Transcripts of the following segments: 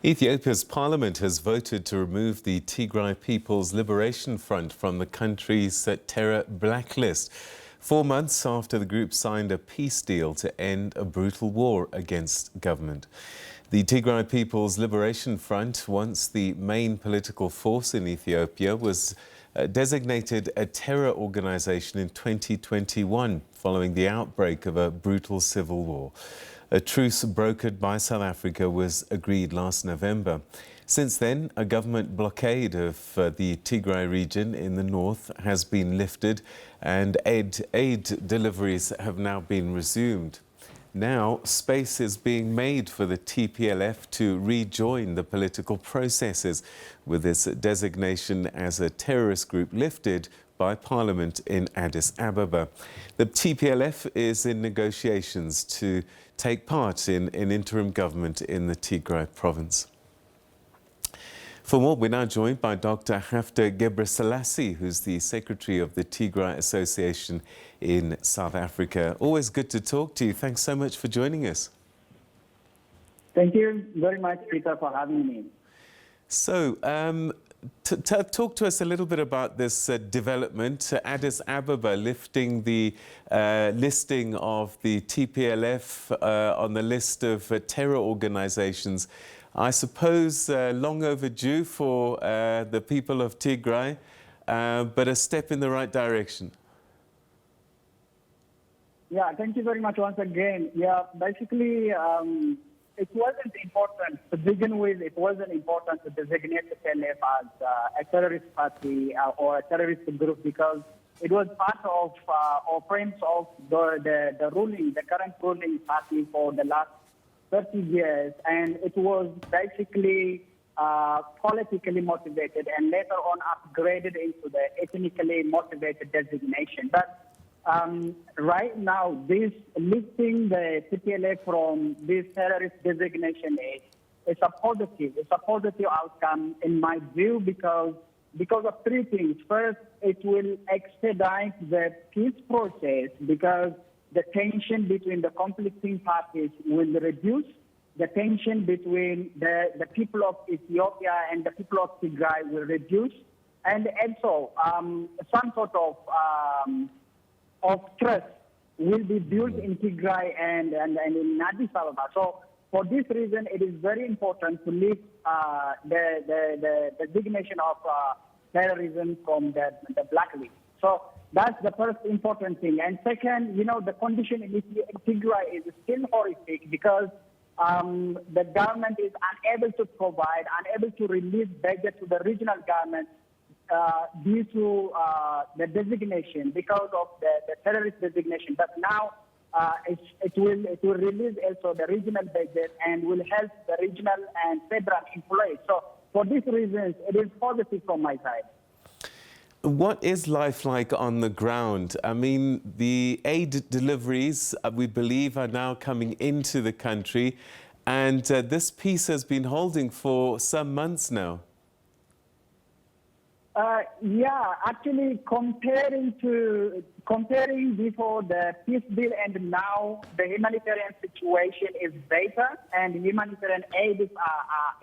Ethiopia's parliament has voted to remove the Tigray People's Liberation Front from the country's terror blacklist, 4 months after the group signed a peace deal to end a brutal war against government. The Tigray People's Liberation Front, once the main political force in Ethiopia, was designated a terror organization in 2021 following the outbreak of a brutal civil war. A truce brokered by South Africa was agreed last November. Since then, a government blockade of the Tigray region in the north has been lifted and aid deliveries have now been resumed. Now, space is being made for the TPLF to rejoin the political processes, with its designation as a terrorist group lifted by Parliament in Addis Ababa. The TPLF is in negotiations to take part in an interim government in the Tigray province. For more, we're now joined by Dr. Hafte Gebresilassie, who's the Secretary of the Tigray Association in South Africa. Always good to talk to you. Thanks so much for joining us. Thank you very much, Peter, for having me. So, talk to us a little bit about this development. Addis Ababa lifting the listing of the TPLF on the list of terror organizations. I suppose long overdue for the people of Tigray, but a step in the right direction. Yeah, thank you very much once again. Yeah, basically, it wasn't important to begin with. It wasn't important to designate the TPLF as a terrorist party or a terrorist group, because it was part of or frames of the ruling, the current ruling party for the last 30 years, and it was basically politically motivated and later on upgraded into the ethnically motivated designation. But right now, this lifting the TPLF from this terrorist designation is a positive. It's a positive outcome in my view because of three things. First, it will expedite the peace process because the tension between the conflicting parties will reduce. The tension between the people of Ethiopia and the people of Tigray will reduce. And also, some sort of trust will be built in Tigray and in Addis Ababa. So for this reason, it is very important to lift the designation of terrorism from the blacklist. So that's the first important thing. And second, the condition in Tigray is still horrific because the government is unable to provide, unable to release budget to the regional government due to the designation, because of the terrorist designation. But now it will release also the regional budget and will help the regional and federal employees. So for these reasons, it is positive from my side. What is life like on the ground? I mean, the aid deliveries, we believe, are now coming into the country, and this peace has been holding for some months now. Yeah, actually, comparing before the peace deal and now, the humanitarian situation is better, and humanitarian aid is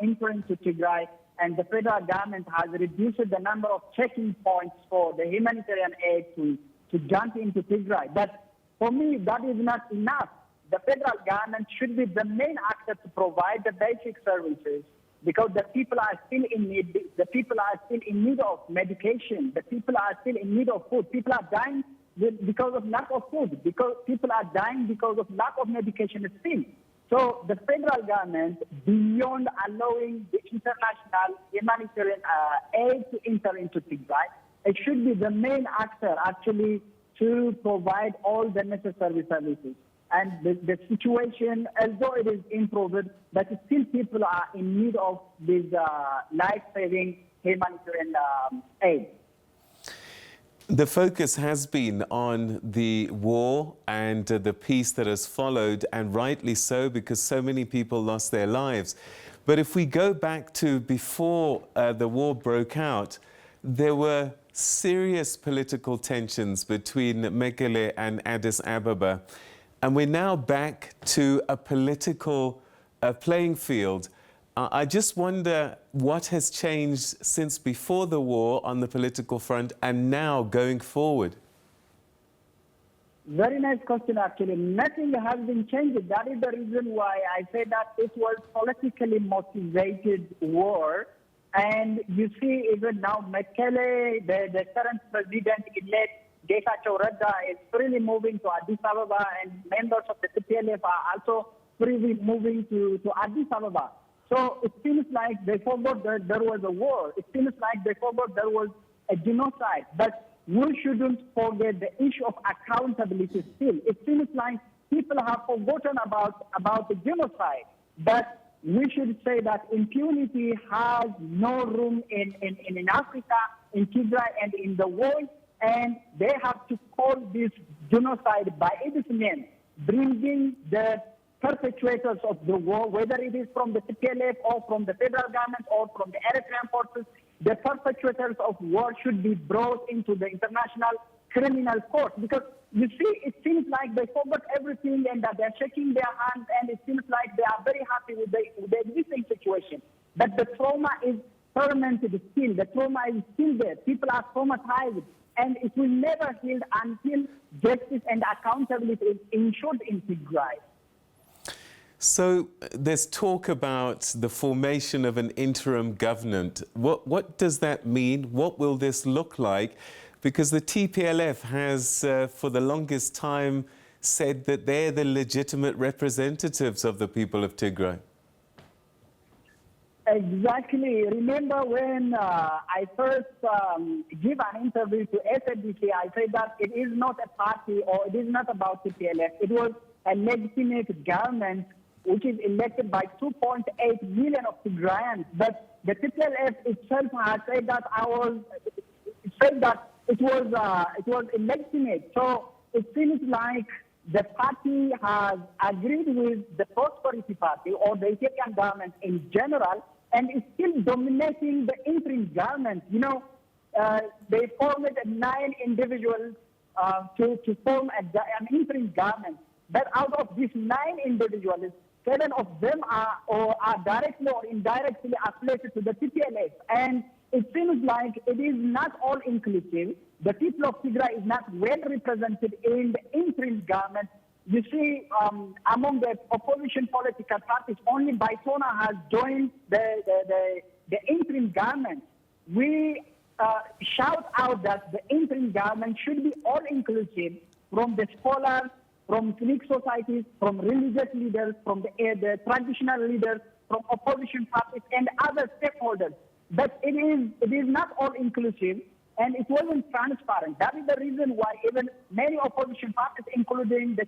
entering to Tigray. And the federal government has reduced the number of checking points for the humanitarian aid to jump into Tigray. But for me, that is not enough. The federal government should be the main actor to provide the basic services, because the people are still in need. The people are still in need of medication. The people are still in need of food. People are dying because of lack of food. Because people are dying because of lack of medication still. So the federal government, beyond allowing the international humanitarian aid to enter into Tigray, it should be the main actor actually to provide all the necessary services. And the situation, although it is improved, but still people are in need of this life-saving humanitarian aid. The focus has been on the war and the peace that has followed, and rightly so, because so many people lost their lives. But if we go back to before the war broke out, there were serious political tensions between Mekele and Addis Ababa. And we're now back to a political playing field I just wonder what has changed since before the war on the political front and now going forward. Very nice question, actually. Nothing has been changed. That is the reason why I say that it was politically motivated war. And you see, even now, Mekele, the current president-elect, Getachew Reda, is freely moving to Addis Ababa, and members of the TPLF are also freely moving to Addis Ababa. So it seems like they forgot that there was a war. It seems like they forgot there was a genocide. But we shouldn't forget the issue of accountability still. It seems like people have forgotten about the genocide. But we should say that impunity has no room in Africa, in Tigray, and in the world. And they have to call this genocide by its name, bringing the perpetrators of the war, whether it is from the TPLF or from the federal government or from the Eritrean forces. The perpetrators of war should be brought into the International Criminal Court, because you see, it seems like they forgot everything and that they're shaking their hands, and it seems like they are very happy with the existing situation. But the trauma is permanent still. The trauma is still there. People are traumatized, and it will never heal until justice and accountability is ensured in Tigray. So there's talk about the formation of an interim government. What does that mean? What will this look like? Because the TPLF has, for the longest time, said that they're the legitimate representatives of the people of Tigray. Exactly. Remember when I first gave an interview to SABC, I said that it is not a party or it is not about TPLF. It was a legitimate government which is elected by 2.8 million of Tigrayans. But the TPLF itself has said that it was illegitimate. So it seems like the party has agreed with the Prosperity Party or the Ethiopian government in general, and is still dominating the interim government. You know, they formed 9 individuals to form an interim government. But out of these 9 individuals, 7 of them are directly or indirectly affiliated to the TPLF. And it seems like it is not all inclusive. The people of Tigray is not well represented in the interim government. You see, among the opposition political parties, only Baitona has joined the interim government. We shout out that the interim government should be all inclusive, from the scholars, from civic societies, from religious leaders, from the traditional leaders, from opposition parties and other stakeholders. But it is not all inclusive, and it wasn't transparent. That is the reason why even many opposition parties, including the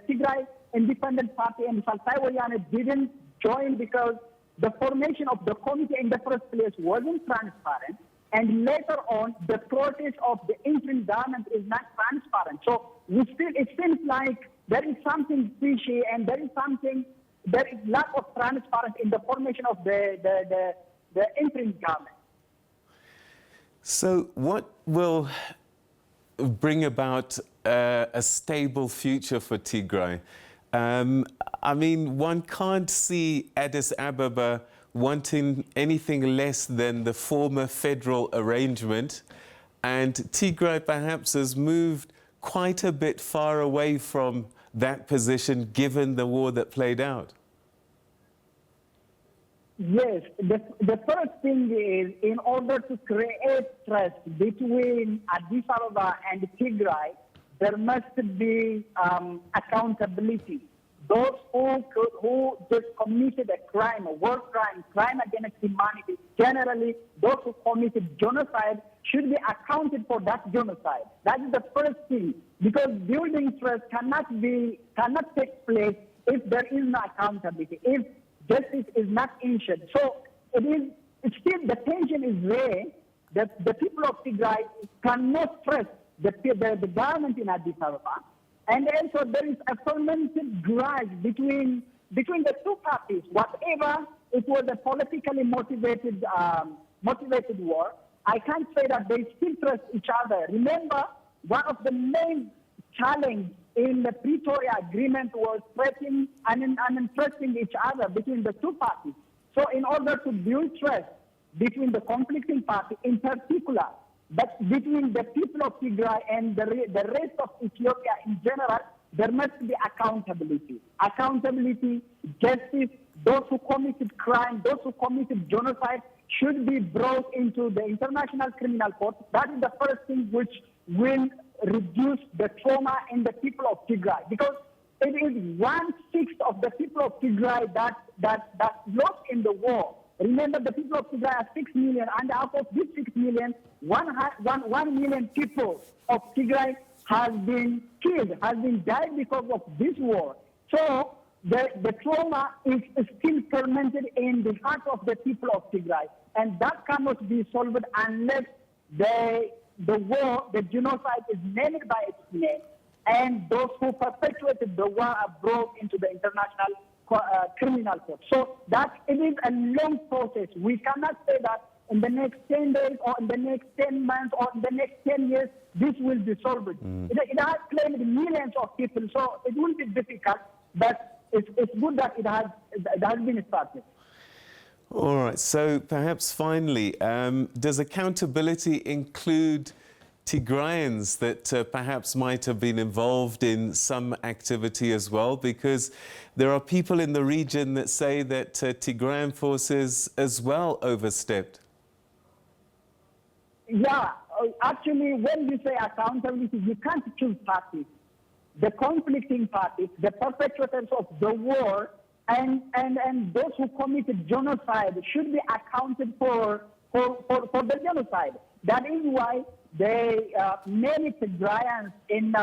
Tigray Independent Party and Saltai Wayane, didn't join, because the formation of the committee in the first place wasn't transparent. And later on, the process of the interim government is not transparent. So it seems like there is something fishy, and there is lack of transparency in the formation of the interim government. So what will bring about a stable future for Tigray? I mean, one can't see Addis Ababa wanting anything less than the former federal arrangement, and Tigray perhaps has moved quite a bit far away from that position given the war that played out. Yes, the first thing is, in order to create trust between Addis Ababa and Tigray, there must be accountability. Those who just committed a crime, a war crime, crime against humanity, generally those who committed genocide should be accounted for that genocide. That is the first thing, because building trust cannot take place if there is no accountability, if justice is not ensured. So it's still, the tension is there. That the people of Tigray cannot trust the government in Addis Ababa. And also there is a fermented grudge between the two parties. Whatever it was a politically motivated war, I can't say that they still trust each other. Remember, one of the main challenges in the Pretoria Agreement was threatening and trusting each other between the two parties. So in order to build trust between the conflicting party in particular, but between the people of Tigray and the rest of Ethiopia in general, there must be accountability. Accountability, justice, those who committed crime, those who committed genocide should be brought into the International Criminal Court. That is the first thing which will reduce the trauma in the people of Tigray. Because it is 1/6 of the people of Tigray that lost in the war. Remember, the people of Tigray are 6 million, and out of these 6 million, 1 million people of Tigray has been killed, has been died because of this war. So the trauma is still fermented in the heart of the people of Tigray, and that cannot be solved unless the war, the genocide, is named by its name, and those who perpetuated the war are brought into the international criminal court. So that it is a long process. We cannot say that in the next 10 days or in the next 10 months or in the next 10 years, this will be solved. It has claimed millions of people, so it will be difficult, but it's good that it has been started. All right, so perhaps finally, does accountability include Tigrayans that perhaps might have been involved in some activity as well? Because there are people in the region that say that Tigrayan forces as well overstepped. Yeah, actually, when you say accountability, you can't choose parties. The conflicting parties, the perpetrators of the war, and those who committed genocide should be accounted for the genocide. That is why many Tigrayans in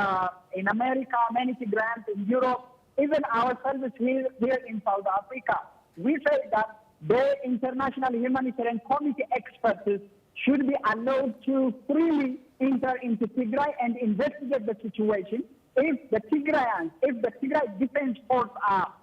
America, many Tigrayans in Europe, even ourselves here in South Africa, we say that the International Humanitarian Committee experts should be allowed to freely enter into Tigray and investigate the situation. If the Tigray Defense Force are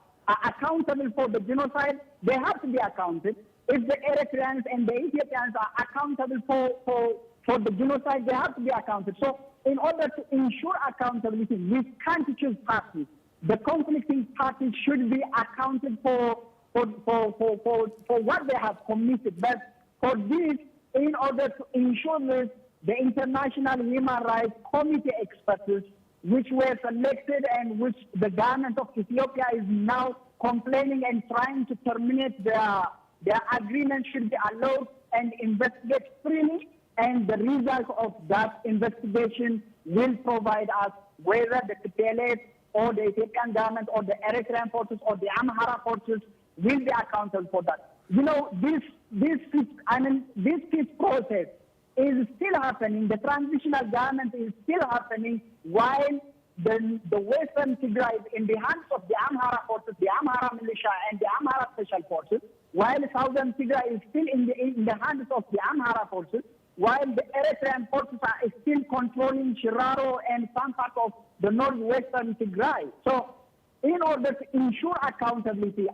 accountable for the genocide, they have to be accounted. If the Eritreans and the Ethiopians are accountable for the genocide, they have to be accounted. So in order to ensure accountability, we can't choose parties. The conflicting parties should be accounted for what they have committed. But for this, in order to ensure this, the International Human Rights Committee experts, which were selected and which the government of Ethiopia is now complaining and trying to terminate their agreement, should be allowed and investigate freely. And the result of that investigation will provide us whether the TPLF or the Ethiopian government or the Eritrean forces or the Amhara forces will be accountable for that. You know, this peace process is still happening. The transitional government is still happening while the Western Tigray is in the hands of the Amhara forces, the Amhara militia, and the Amhara special forces, while Southern Tigray is still in the hands of the Amhara forces, while the Eritrean forces are still controlling Shiraro and some part of the northwestern Tigray. So in order to ensure accountability,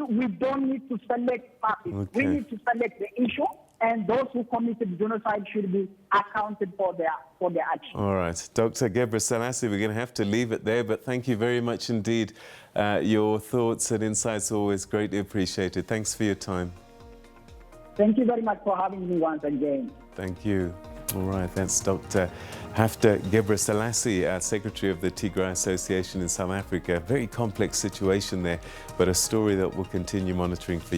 we don't need to select parties. Okay. We need to select the issue, and those who committed genocide should be accounted for their action. All right. Dr. Gebresilassie, we're going to have to leave it there, but thank you very much indeed. Your thoughts and insights are always greatly appreciated. Thanks for your time. Thank you very much for having me once again. Thank you. All right, that's Dr. Hafte Gebresilassie, Secretary of the Tigray Association in South Africa. Very complex situation there, but a story that we'll continue monitoring for you.